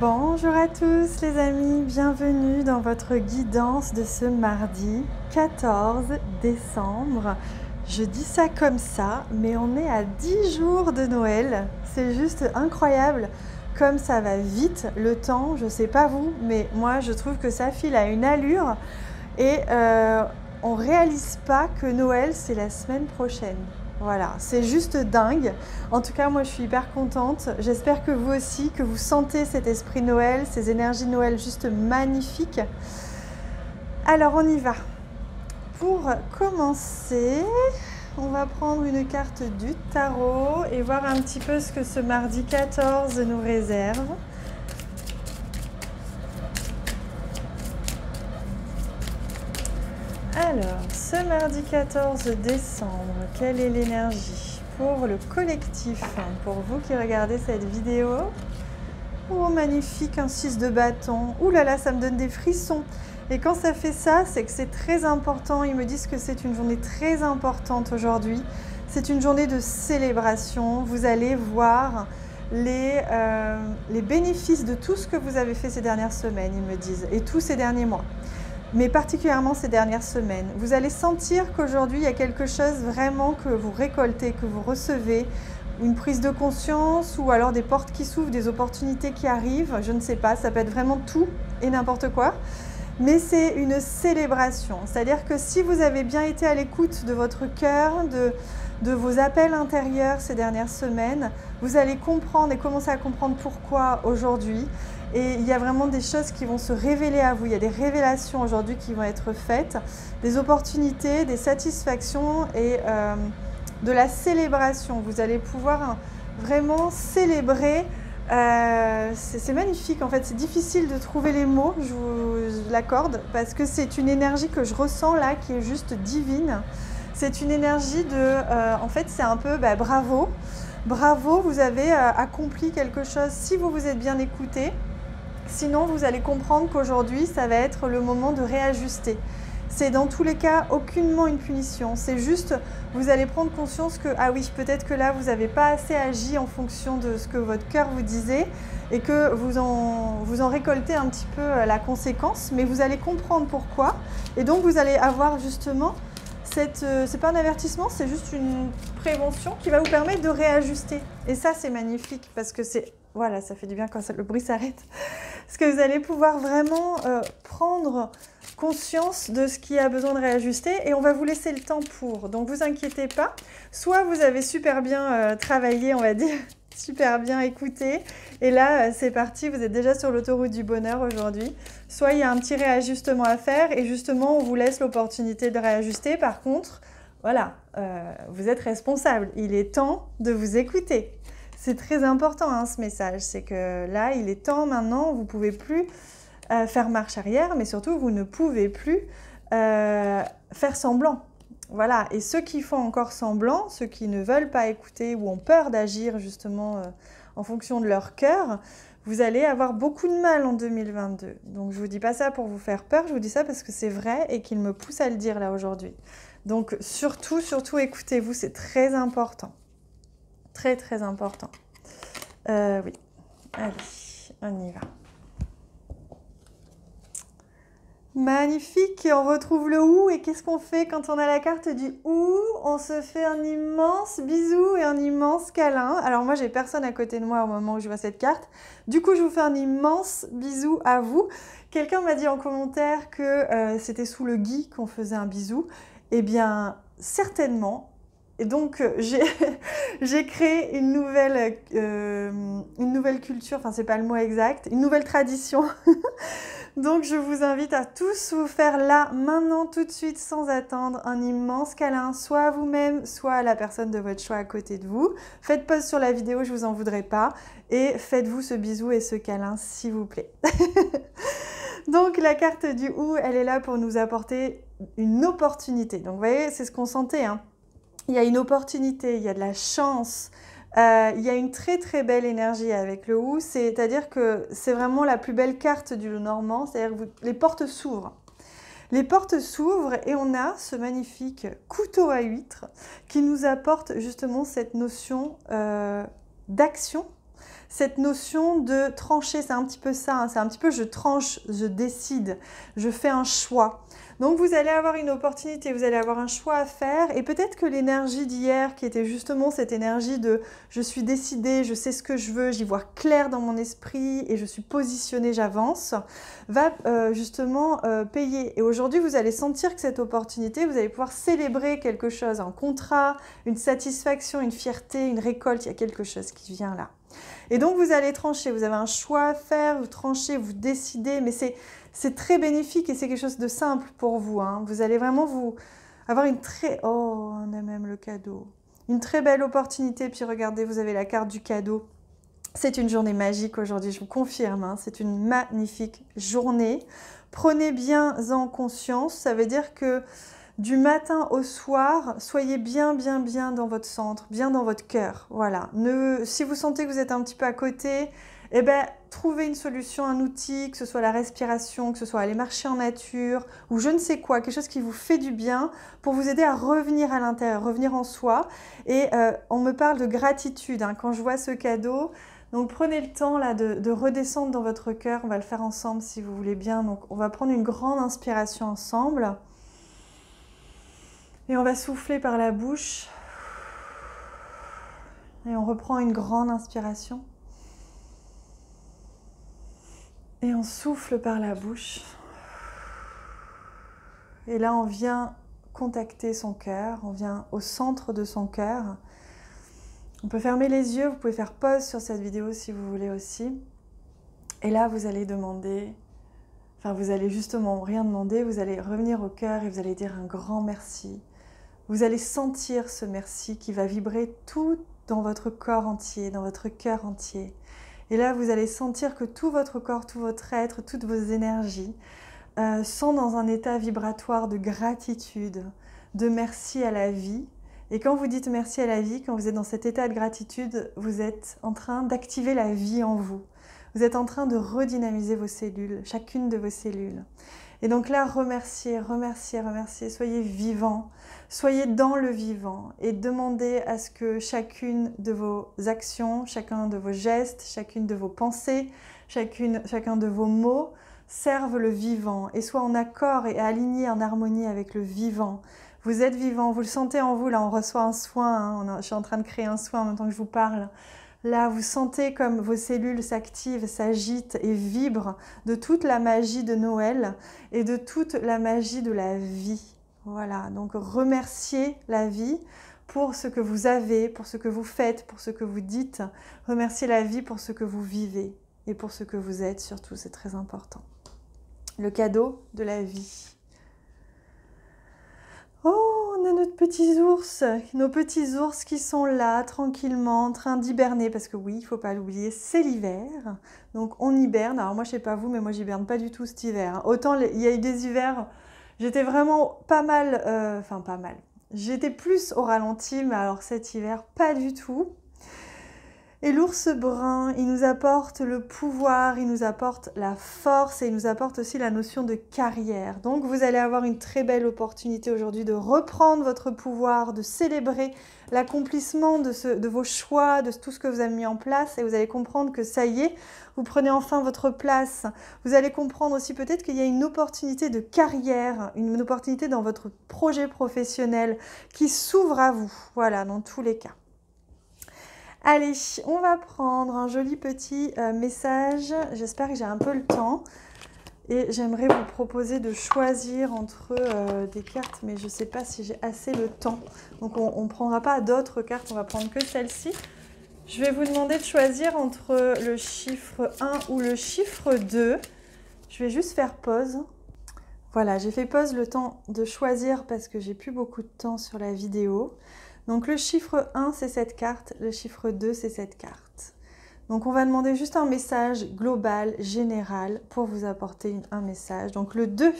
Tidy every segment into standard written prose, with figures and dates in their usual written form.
Bonjour à tous les amis, bienvenue dans votre guidance de ce mardi 14 décembre. Je dis ça comme ça, mais on est à 10 jours de Noël. C'est juste incroyable comme ça va vite le temps. Je sais pas vous, mais moi je trouve que ça file à une allure et on réalise pas que Noël c'est la semaine prochaine. Voilà, c'est juste dingue. En tout cas, moi, je suis hyper contente. J'espère que vous aussi, que vous sentez cet esprit Noël, ces énergies Noël juste magnifiques. Alors, on y va. Pour commencer, on va prendre une carte du tarot et voir un petit peu ce que ce mardi 14 nous réserve. Alors, ce mardi 14 décembre, quelle est l'énergie pour le collectif, pour vous qui regardez cette vidéo? Oh, magnifique, un 6 de bâton. Ouh là là, ça me donne des frissons. Et quand ça fait ça, c'est que c'est très important. Ils me disent que c'est une journée très importante aujourd'hui. C'est une journée de célébration. Vous allez voir les bénéfices de tout ce que vous avez fait ces dernières semaines, ils me disent, et tous ces derniers mois. Mais particulièrement ces dernières semaines. Vous allez sentir qu'aujourd'hui, il y a quelque chose vraiment que vous récoltez, que vous recevez, une prise de conscience ou alors des portes qui s'ouvrent, des opportunités qui arrivent, je ne sais pas, ça peut être vraiment tout et n'importe quoi. Mais c'est une célébration, c'est-à-dire que si vous avez bien été à l'écoute de votre cœur, de vos appels intérieurs ces dernières semaines, vous allez comprendre et commencer à comprendre pourquoi aujourd'hui. Et il y a vraiment des choses qui vont se révéler à vous. Il y a des révélations aujourd'hui qui vont être faites, des opportunités, des satisfactions et de la célébration. Vous allez pouvoir vraiment célébrer. C'est magnifique en fait. C'est difficile de trouver les mots, je vous l'accorde, parce que c'est une énergie que je ressens là qui est juste divine. C'est une énergie de... en fait, c'est un peu bravo. Bravo, vous avez accompli quelque chose si vous vous êtes bien écouté. Sinon, vous allez comprendre qu'aujourd'hui, ça va être le moment de réajuster. C'est dans tous les cas aucunement une punition. C'est juste, vous allez prendre conscience que, ah oui, peut-être que là, vous n'avez pas assez agi en fonction de ce que votre cœur vous disait et que vous en récoltez un petit peu la conséquence, mais vous allez comprendre pourquoi. Et donc, vous allez avoir justement, c'est pas un avertissement, c'est juste une prévention qui va vous permettre de réajuster. Et ça, c'est magnifique parce que c'est... Voilà, ça fait du bien quand le bruit s'arrête. Parce que vous allez pouvoir vraiment prendre conscience de ce qui a besoin de réajuster et on va vous laisser le temps pour. Donc, vous inquiétez pas. Soit vous avez super bien travaillé, on va dire, super bien écouté. Et là, c'est parti, vous êtes déjà sur l'autoroute du bonheur aujourd'hui. Soit il y a un petit réajustement à faire et justement, on vous laisse l'opportunité de réajuster. Par contre, voilà, vous êtes responsable. Il est temps de vous écouter. C'est très important hein, ce message, c'est que là, il est temps maintenant, vous ne pouvez plus faire marche arrière, mais surtout, vous ne pouvez plus faire semblant. Voilà, et ceux qui font encore semblant, ceux qui ne veulent pas écouter ou ont peur d'agir justement en fonction de leur cœur, vous allez avoir beaucoup de mal en 2022. Donc, je ne vous dis pas ça pour vous faire peur, je vous dis ça parce que c'est vrai et qu'il me pousse à le dire là aujourd'hui. Donc, surtout, écoutez-vous, c'est très important. Très, très important. Oui. Allez, on y va. Magnifique. Et on retrouve le ou. Et qu'est-ce qu'on fait quand on a la carte du ou? On se fait un immense bisou et un immense câlin. Alors moi, j'ai personne à côté de moi au moment où je vois cette carte. Du coup, je vous fais un immense bisou à vous. Quelqu'un m'a dit en commentaire que c'était sous le gui qu'on faisait un bisou. Eh bien, certainement. Et donc, j'ai créé une nouvelle culture, enfin, c'est pas le mot exact, une nouvelle tradition. Donc, je vous invite à tous vous faire là, maintenant, tout de suite, sans attendre, un immense câlin, soit à vous-même, soit à la personne de votre choix à côté de vous. Faites pause sur la vidéo, je vous en voudrais pas. Et faites-vous ce bisou et ce câlin, s'il vous plaît. Donc, la carte du ou, elle est là pour nous apporter une opportunité. Donc, vous voyez, c'est ce qu'on sentait, hein. Il y a une opportunité, il y a de la chance, il y a une très très belle énergie avec le ou, c'est-à-dire que c'est vraiment la plus belle carte du Lenormand, c'est-à-dire que les portes s'ouvrent. Les portes s'ouvrent et on a ce magnifique couteau à huître qui nous apporte justement cette notion d'action, cette notion de trancher, c'est un petit peu ça, hein, c'est un petit peu je tranche, je décide, je fais un choix. Donc vous allez avoir une opportunité, vous allez avoir un choix à faire et peut-être que l'énergie d'hier qui était justement cette énergie de je suis décidée, je sais ce que je veux, j'y vois clair dans mon esprit et je suis positionnée, j'avance, va justement payer. Et aujourd'hui vous allez sentir que cette opportunité, vous allez pouvoir célébrer quelque chose, un contrat, une satisfaction, une fierté, une récolte, il y a quelque chose qui vient là. Et donc vous allez trancher, vous avez un choix à faire, vous tranchez, vous décidez, mais c'est très bénéfique et c'est quelque chose de simple pour vous. Hein. Vous allez vraiment avoir une très... Oh, on a même le cadeau. Une très belle opportunité. Puis regardez, vous avez la carte du cadeau. C'est une journée magique aujourd'hui, je vous confirme. Hein. C'est une magnifique journée. Prenez bien en conscience. Ça veut dire que du matin au soir, soyez bien dans votre centre, bien dans votre cœur. Voilà. Si vous sentez que vous êtes un petit peu à côté, eh ben, trouvez une solution, un outil, que ce soit la respiration, que ce soit aller marcher en nature ou je ne sais quoi, quelque chose qui vous fait du bien pour vous aider à revenir à l'intérieur, revenir en soi. Et on me parle de gratitude hein, quand je vois ce cadeau. Donc prenez le temps là de redescendre dans votre cœur. On va le faire ensemble si vous voulez bien. Donc on va prendre une grande inspiration ensemble. Et on va souffler par la bouche. Et on reprend une grande inspiration. Et on souffle par la bouche. Et là, on vient contacter son cœur, on vient au centre de son cœur. On peut fermer les yeux, vous pouvez faire pause sur cette vidéo si vous voulez aussi. Et là, vous allez demander, enfin vous allez justement rien demander, vous allez revenir au cœur et vous allez dire un grand merci. Vous allez sentir ce merci qui va vibrer tout dans votre corps entier, dans votre cœur entier. Et là, vous allez sentir que tout votre corps, tout votre être, toutes vos énergies sont dans un état vibratoire de gratitude, de merci à la vie. Et quand vous dites merci à la vie, quand vous êtes dans cet état de gratitude, vous êtes en train d'activer la vie en vous. Vous êtes en train de redynamiser vos cellules, chacune de vos cellules. Et donc là, remerciez, remerciez, remerciez, soyez vivant, soyez dans le vivant et demandez à ce que chacune de vos actions, chacun de vos gestes, chacune de vos pensées, chacun de vos mots serve le vivant et soit en accord et aligné en harmonie avec le vivant. Vous êtes vivant, vous le sentez en vous, là on reçoit un soin, hein, je suis en train de créer un soin en même temps que je vous parle. Là, vous sentez comme vos cellules s'activent, s'agitent et vibrent de toute la magie de Noël et de toute la magie de la vie. Voilà, donc remerciez la vie pour ce que vous avez, pour ce que vous faites, pour ce que vous dites. Remerciez la vie pour ce que vous vivez et pour ce que vous êtes surtout, c'est très important. Le cadeau de la vie. Oh, on a nos petits ours qui sont là, tranquillement, en train d'hiberner, parce que oui, il ne faut pas l'oublier, c'est l'hiver, donc on hiberne. Alors moi, je ne sais pas vous, mais moi, j'hiberne pas du tout cet hiver. Hein. Autant, il y a eu des hivers, j'étais vraiment pas mal, pas mal. J'étais plus au ralenti, mais alors cet hiver, pas du tout. Et l'ours brun, il nous apporte le pouvoir, il nous apporte la force et il nous apporte aussi la notion de carrière. Donc vous allez avoir une très belle opportunité aujourd'hui de reprendre votre pouvoir, de célébrer l'accomplissement de vos choix, de tout ce que vous avez mis en place et vous allez comprendre que ça y est, vous prenez enfin votre place. Vous allez comprendre aussi peut-être qu'il y a une opportunité de carrière, une opportunité dans votre projet professionnel qui s'ouvre à vous, voilà, dans tous les cas. Allez, on va prendre un joli petit message. J'espère que j'ai un peu le temps. Et j'aimerais vous proposer de choisir entre des cartes, mais je ne sais pas si j'ai assez le temps. Donc on ne prendra pas d'autres cartes, on va prendre que celle-ci. Je vais vous demander de choisir entre le chiffre 1 ou le chiffre 2. Je vais juste faire pause. Voilà, j'ai fait pause le temps de choisir parce que j'ai plus beaucoup de temps sur la vidéo. Donc le chiffre 1, c'est cette carte, le chiffre 2, c'est cette carte. Donc on va demander juste un message global, général, pour vous apporter un message. Donc le 2,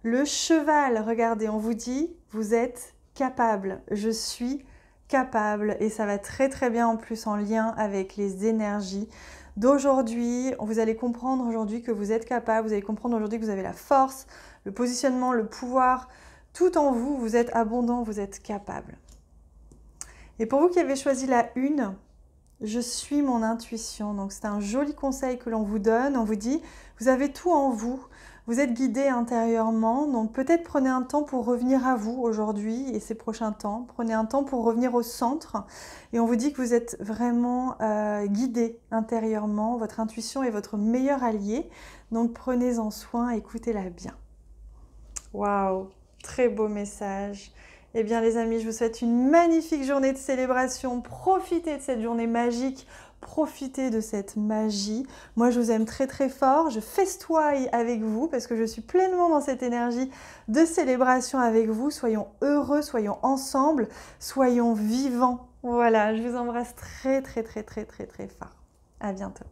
le cheval, regardez, on vous dit, vous êtes capable, je suis capable. Et ça va très très bien en plus en lien avec les énergies d'aujourd'hui. Vous allez comprendre aujourd'hui que vous êtes capable, vous allez comprendre aujourd'hui que vous avez la force, le positionnement, le pouvoir. Tout en vous, vous êtes abondant, vous êtes capable. Et pour vous qui avez choisi la 1, Je suis mon intuition. Donc c'est un joli conseil que l'on vous donne. On vous dit, vous avez tout en vous. Vous êtes guidé intérieurement. Donc peut-être prenez un temps pour revenir à vous aujourd'hui et ces prochains temps. Prenez un temps pour revenir au centre. Et on vous dit que vous êtes vraiment guidé intérieurement. Votre intuition est votre meilleur allié. Donc prenez-en soin, écoutez-la bien. Waouh, très beau message. Eh bien les amis, je vous souhaite une magnifique journée de célébration. Profitez de cette journée magique. Profitez de cette magie. Moi, je vous aime très très fort. Je festoie avec vous parce que je suis pleinement dans cette énergie de célébration avec vous. Soyons heureux, soyons ensemble, soyons vivants. Voilà, je vous embrasse très très très très très très fort. À bientôt.